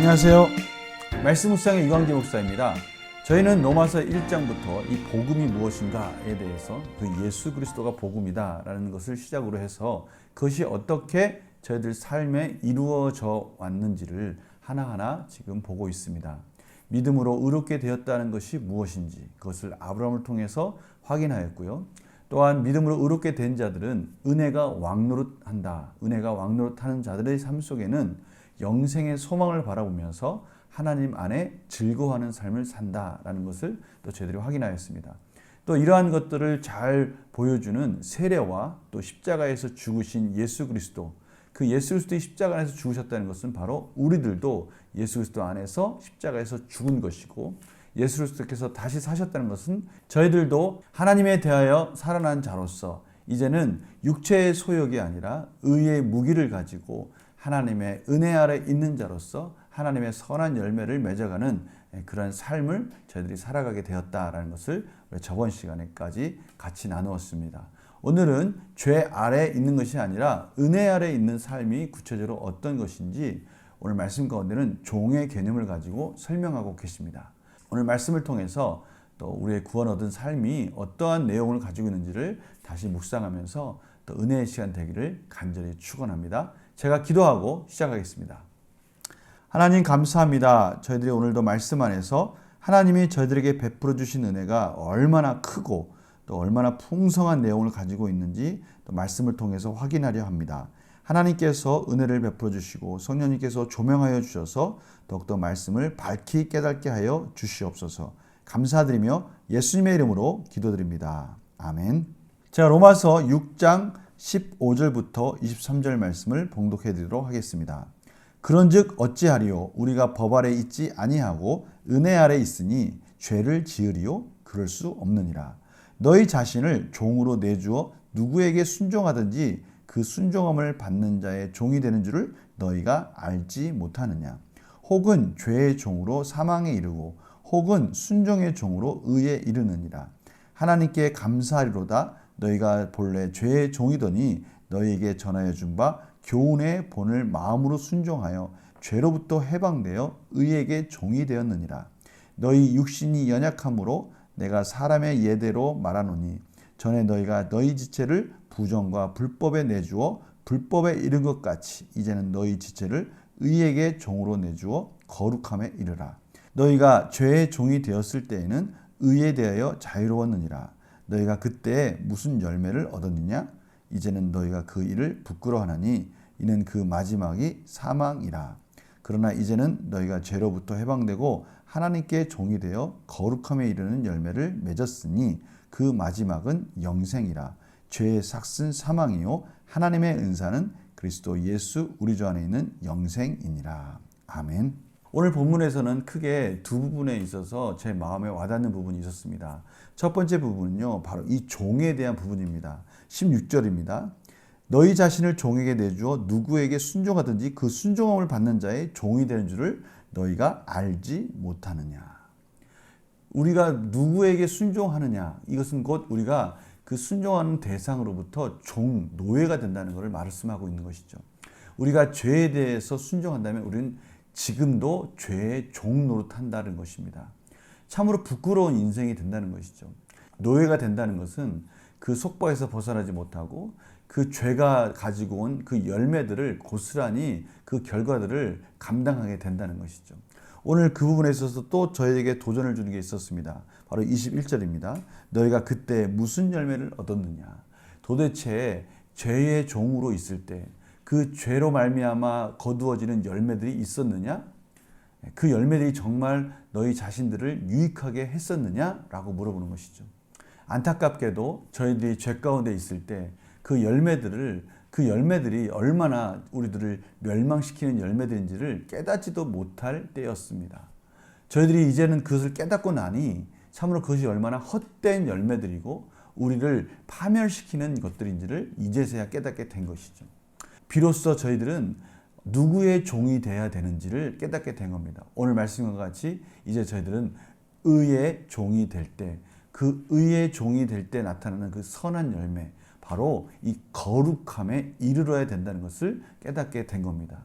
안녕하세요. 말씀 묵상의 유광재 목사입니다. 저희는 로마서 1장부터 이 복음이 무엇인가에 대해서 그 예수 그리스도가 복음이다 라는 것을 시작으로 해서 그것이 어떻게 저희들 삶에 이루어져 왔는지를 하나하나 지금 보고 있습니다. 믿음으로 의롭게 되었다는 것이 무엇인지 그것을 아브라함을 통해서 확인하였고요. 또한 믿음으로 의롭게 된 자들은 은혜가 왕노릇한다. 은혜가 왕노릇하는 자들의 삶 속에는 영생의 소망을 바라보면서 하나님 안에 즐거워하는 삶을 산다라는 것을 또 저희들이 확인하였습니다. 또 이러한 것들을 잘 보여주는 세례와 또 십자가에서 죽으신 예수 그리스도, 그 예수 그리스도의 십자가 안에서 죽으셨다는 것은 바로 우리들도 예수 그리스도 안에서 십자가에서 죽은 것이고, 예수 그리스도께서 다시 사셨다는 것은 저희들도 하나님에 대하여 살아난 자로서 이제는 육체의 소욕이 아니라 의의 무기를 가지고 하나님의 은혜 아래 있는 자로서 하나님의 선한 열매를 맺어가는 그런 삶을 저희들이 살아가게 되었다라는 것을 저번 시간에까지 같이 나누었습니다. 오늘은 죄 아래 있는 것이 아니라 은혜 아래 있는 삶이 구체적으로 어떤 것인지 오늘 말씀 가운데는 종의 개념을 가지고 설명하고 계십니다. 오늘 말씀을 통해서 또 우리의 구원 얻은 삶이 어떠한 내용을 가지고 있는지를 다시 묵상하면서 또 은혜의 시간 되기를 간절히 축원합니다. 제가 기도하고 시작하겠습니다. 하나님 감사합니다. 저희들이 오늘도 말씀 안에서 하나님이 저희들에게 베풀어 주신 은혜가 얼마나 크고 또 얼마나 풍성한 내용을 가지고 있는지 또 말씀을 통해서 확인하려 합니다. 하나님께서 은혜를 베풀어 주시고 성령님께서 조명하여 주셔서 더욱더 말씀을 밝히 깨닫게 하여 주시옵소서. 감사드리며 예수님의 이름으로 기도드립니다. 아멘. 제가 로마서 6장 15절부터 23절 말씀을 봉독해 드리도록 하겠습니다. 그런즉 어찌하리요? 우리가 법 아래 있지 아니하고 은혜 아래 있으니 죄를 지으리요? 그럴 수 없느니라. 너희 자신을 종으로 내주어 누구에게 순종하든지 그 순종함을 받는 자의 종이 되는 줄을 너희가 알지 못하느냐? 혹은 죄의 종으로 사망에 이르고 혹은 순종의 종으로 의에 이르느니라. 하나님께 감사하리로다. 너희가 본래 죄의 종이더니 너희에게 전하여 준 바 교훈의 본을 마음으로 순종하여 죄로부터 해방되어 의에게 종이 되었느니라. 너희 육신이 연약함으로 내가 사람의 예대로 말하노니 전에 너희가 너희 지체를 부정과 불법에 내주어 불법에 이른 것 같이 이제는 너희 지체를 의에게 종으로 내주어 거룩함에 이르라. 너희가 죄의 종이 되었을 때에는 의에 대하여 자유로웠느니라. 너희가 그때 무슨 열매를 얻었느냐? 이제는 너희가 그 일을 부끄러워하나니 이는 그 마지막이 사망이라. 그러나 이제는 너희가 죄로부터 해방되고 하나님께 종이 되어 거룩함에 이르는 열매를 맺었으니 그 마지막은 영생이라. 죄의 삭은 사망이요 하나님의 은사는 그리스도 예수 우리 주 안에 있는 영생이니라. 아멘. 오늘 본문에서는 크게 두 부분에 있어서 제 마음에 와닿는 부분이 있었습니다. 첫 번째 부분은요, 바로 이 종에 대한 부분입니다. 16절입니다. 너희 자신을 종에게 내주어 누구에게 순종하든지 그 순종함을 받는 자의 종이 되는 줄을 너희가 알지 못하느냐. 우리가 누구에게 순종하느냐, 이것은 곧 우리가 그 순종하는 대상으로부터 종, 노예가 된다는 것을 말씀하고 있는 것이죠. 우리가 죄에 대해서 순종한다면 우리는 지금도 죄의 종 노릇한다는 것입니다. 참으로 부끄러운 인생이 된다는 것이죠. 노예가 된다는 것은 그 속박에서 벗어나지 못하고 그 죄가 가지고 온 그 열매들을 고스란히 그 결과들을 감당하게 된다는 것이죠. 오늘 그 부분에 있어서 또 저에게 도전을 주는 게 있었습니다. 바로 21절입니다. 너희가 그때 무슨 열매를 얻었느냐? 도대체 죄의 종으로 있을 때 그 죄로 말미암아 거두어지는 열매들이 있었느냐? 그 열매들이 정말 너희 자신들을 유익하게 했었느냐라고 물어보는 것이죠. 안타깝게도 저희들이 죄 가운데 있을 때 그 열매들이 얼마나 우리들을 멸망시키는 열매들인지를 깨닫지도 못할 때였습니다. 저희들이 이제는 그것을 깨닫고 나니 참으로 그것이 얼마나 헛된 열매들이고 우리를 파멸시키는 것들인지를 이제서야 깨닫게 된 것이죠. 비로소 저희들은 누구의 종이 되어야 되는지를 깨닫게 된 겁니다. 오늘 말씀과 같이 이제 저희들은 의의 종이 될 때, 그 의의 종이 될 때 나타나는 그 선한 열매, 바로 이 거룩함에 이르러야 된다는 것을 깨닫게 된 겁니다.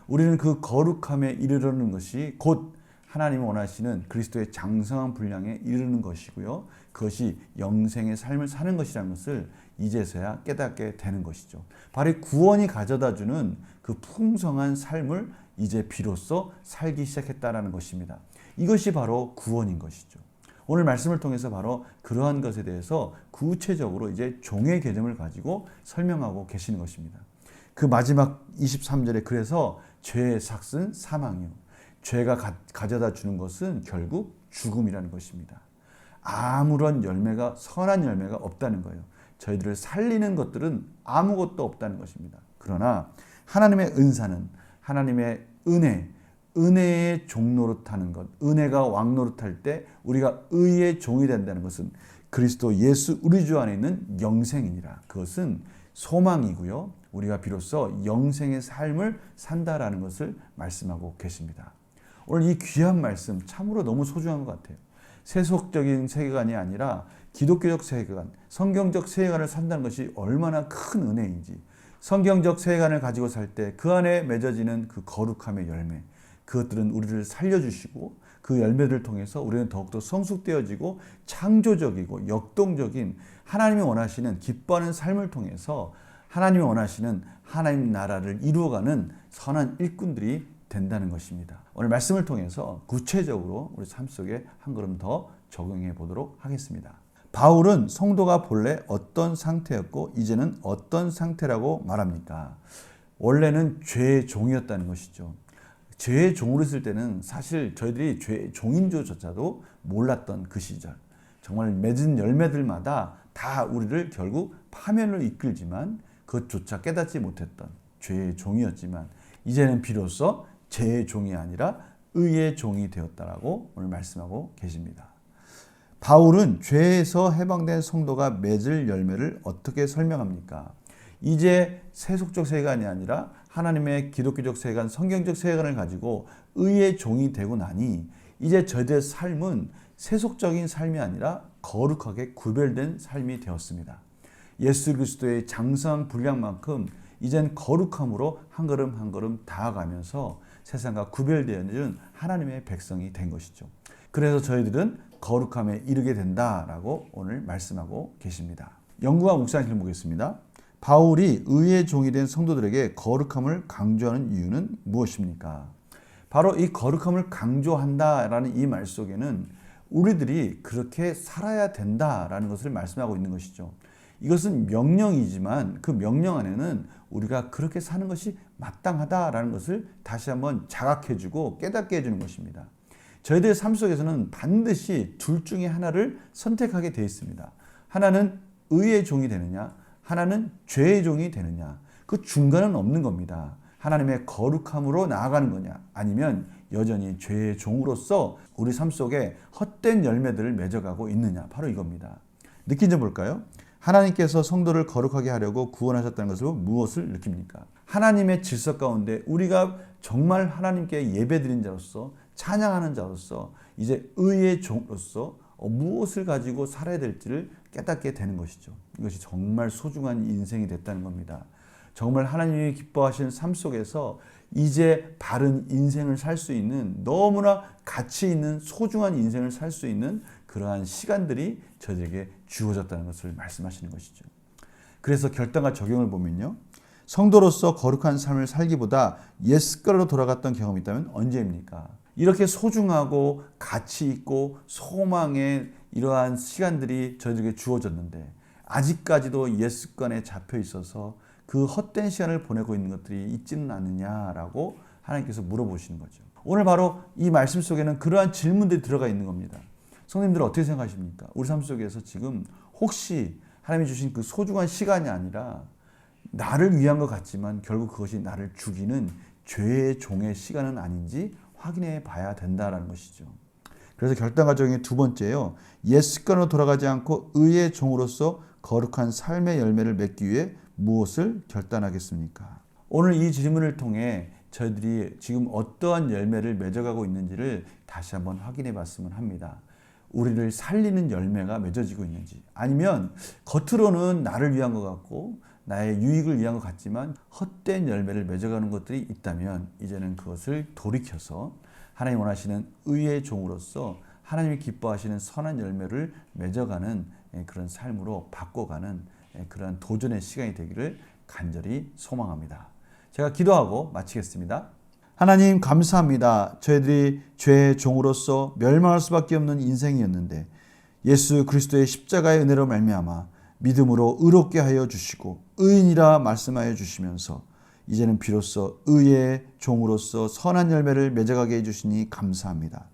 우리는 그 거룩함에 이르르는 것이 곧 하나님이 원하시는 그리스도의 장성한 분량에 이르는 것이고요. 그것이 영생의 삶을 사는 것이라는 것을 이제서야 깨닫게 되는 것이죠. 바로 구원이 가져다주는 그 풍성한 삶을 이제 비로소 살기 시작했다라는 것입니다. 이것이 바로 구원인 것이죠. 오늘 말씀을 통해서 바로 그러한 것에 대해서 구체적으로 이제 종의 개념을 가지고 설명하고 계시는 것입니다. 그 마지막 23절에 그래서 죄의 삭은 사망이요. 죄가 가져다 주는 것은 결국 죽음이라는 것입니다. 아무런 열매가 선한 열매가 없다는 거예요. 저희들을 살리는 것들은 아무것도 없다는 것입니다. 그러나 하나님의 은사는 하나님의 은혜의 종노릇하는 것, 은혜가 왕노릇할 때 우리가 의의 종이 된다는 것은 그리스도 예수 우리 주 안에 있는 영생이니라. 그것은 소망이고요. 우리가 비로소 영생의 삶을 산다라는 것을 말씀하고 계십니다. 오늘 이 귀한 말씀 참으로 너무 소중한 것 같아요. 세속적인 세계관이 아니라 기독교적 세계관, 성경적 세계관을 산다는 것이 얼마나 큰 은혜인지, 성경적 세계관을 가지고 살 때 그 안에 맺어지는 그 거룩함의 열매, 그것들은 우리를 살려주시고 그 열매들을 통해서 우리는 더욱더 성숙되어지고 창조적이고 역동적인 하나님이 원하시는 기뻐하는 삶을 통해서 하나님이 원하시는 하나님 나라를 이루어가는 선한 일꾼들이 된다는 것입니다. 오늘 말씀을 통해서 구체적으로 우리 삶 속에 한 걸음 더 적용해 보도록 하겠습니다. 바울은 성도가 본래 어떤 상태였고 이제는 어떤 상태라고 말합니까? 원래는 죄의 종이었다는 것이죠. 죄의 종으로 있을 때는 사실 저희들이 죄의 종인 줄조차도 몰랐던 그 시절, 정말 맺은 열매들마다 다 우리를 결국 파멸로 이끌지만 그것조차 깨닫지 못했던 죄의 종이었지만 이제는 비로소 죄의 종이 아니라 의의 종이 되었다라고 오늘 말씀하고 계십니다. 바울은 죄에서 해방된 성도가 맺을 열매를 어떻게 설명합니까? 이제 세속적 세계관이 아니라 하나님의 기독교적 세계관, 성경적 세계관을 가지고 의의 종이 되고 나니 이제 저희들의 삶은 세속적인 삶이 아니라 거룩하게 구별된 삶이 되었습니다. 예수 그리스도의 장성한 분량만큼 이젠 거룩함으로 한 걸음 한 걸음 다가가면서 세상과 구별되어지는 하나님의 백성이 된 것이죠. 그래서 저희들은 거룩함에 이르게 된다라고 오늘 말씀하고 계십니다. 영구와 묵상을 보겠습니다. 바울이 의의 종이 된 성도들에게 거룩함을 강조하는 이유는 무엇입니까? 바로 이 거룩함을 강조한다라는 이 말 속에는 우리들이 그렇게 살아야 된다라는 것을 말씀하고 있는 것이죠. 이것은 명령이지만 그 명령 안에는 우리가 그렇게 사는 것이 마땅하다라는 것을 다시 한번 자각해주고 깨닫게 해주는 것입니다. 저희들의 삶 속에서는 반드시 둘 중에 하나를 선택하게 되어 있습니다. 하나는 의의 종이 되느냐, 하나는 죄의 종이 되느냐. 그 중간은 없는 겁니다. 하나님의 거룩함으로 나아가는 거냐, 아니면 여전히 죄의 종으로서 우리 삶 속에 헛된 열매들을 맺어가고 있느냐, 바로 이겁니다. 느낀 점 볼까요? 하나님께서 성도를 거룩하게 하려고 구원하셨다는 것을 무엇을 느낍니까? 하나님의 질서 가운데 우리가 정말 하나님께 예배드린 자로서 찬양하는 자로서 이제 의의 종으로서 무엇을 가지고 살아야 될지를 깨닫게 되는 것이죠. 이것이 정말 소중한 인생이 됐다는 겁니다. 정말 하나님이 기뻐하시는 삶 속에서 이제 바른 인생을 살 수 있는, 너무나 가치 있는 소중한 인생을 살 수 있는 그러한 시간들이 저희들에게 주어졌다는 것을 말씀하시는 것이죠. 그래서 결단과 적용을 보면요, 성도로서 거룩한 삶을 살기보다 옛 습관으로 돌아갔던 경험이 있다면 언제입니까? 이렇게 소중하고 가치 있고 소망의 이러한 시간들이 저희들에게 주어졌는데 아직까지도 옛 습관에 잡혀 있어서 그 헛된 시간을 보내고 있는 것들이 있지는 않느냐라고 하나님께서 물어보시는 거죠. 오늘 바로 이 말씀 속에는 그러한 질문들이 들어가 있는 겁니다. 성도님들 어떻게 생각하십니까? 우리 삶 속에서 지금 혹시 하나님이 주신 그 소중한 시간이 아니라 나를 위한 것 같지만 결국 그것이 나를 죽이는 죄의 종의 시간은 아닌지 확인해 봐야 된다는 것이죠. 그래서 결단과 적용의 두 번째요, 옛 습관으로 돌아가지 않고 의의 종으로서 거룩한 삶의 열매를 맺기 위해 무엇을 결단하겠습니까? 오늘 이 질문을 통해 저희들이 지금 어떠한 열매를 맺어가고 있는지를 다시 한번 확인해 봤으면 합니다. 우리를 살리는 열매가 맺어지고 있는지, 아니면 겉으로는 나를 위한 것 같고 나의 유익을 위한 것 같지만 헛된 열매를 맺어가는 것들이 있다면 이제는 그것을 돌이켜서 하나님 원하시는 의의 종으로서 하나님이 기뻐하시는 선한 열매를 맺어가는 그런 삶으로 바꿔가는 그런 도전의 시간이 되기를 간절히 소망합니다. 제가 기도하고 마치겠습니다. 하나님 감사합니다. 저희들이 죄의 종으로서 멸망할 수밖에 없는 인생이었는데 예수 그리스도의 십자가의 은혜로 말미암아 믿음으로 의롭게 하여 주시고 의인이라 말씀하여 주시면서 이제는 비로소 의의 종으로서 선한 열매를 맺어가게 해주시니 감사합니다.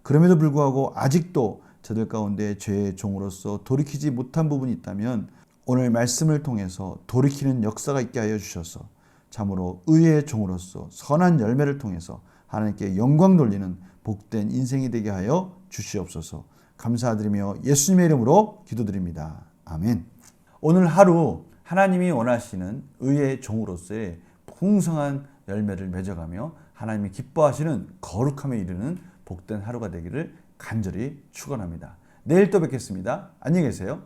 그럼에도 불구하고 아직도 저들 가운데 죄의 종으로서 돌이키지 못한 부분이 있다면 오늘 말씀을 통해서 돌이키는 역사가 있게 하여 주셔서 참으로 의의 종으로서 선한 열매를 통해서 하나님께 영광 돌리는 복된 인생이 되게 하여 주시옵소서. 감사드리며 예수님의 이름으로 기도드립니다. 아멘. 오늘 하루 하나님이 원하시는 의의 종으로서의 풍성한 열매를 맺어가며 하나님이 기뻐하시는 거룩함에 이르는 복된 하루가 되기를 간절히 축원합니다. 내일 또 뵙겠습니다. 안녕히 계세요.